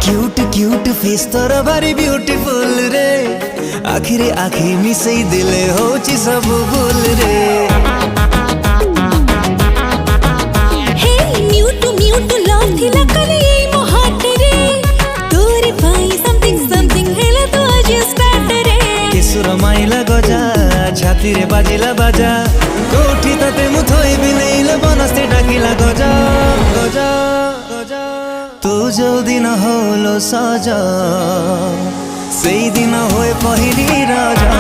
Cute cute face तोर भारी beautiful रे आखिरे आखि मिसई दिले होची सब भूल रे हे म्यूट म्यूट लव थिला कली मो हार्ट रे तोरे पाई समथिंग समथिंग हेला तो आज स्टार्ट रे केसुर माइला गजा छाती रे बाजिला बाजा कोठी तते मु थोई बिनेइले बनस्ते डाकिला गजा गजा गजा तू जो दिन होलो सजा सेई दिन होए पहिली राजा।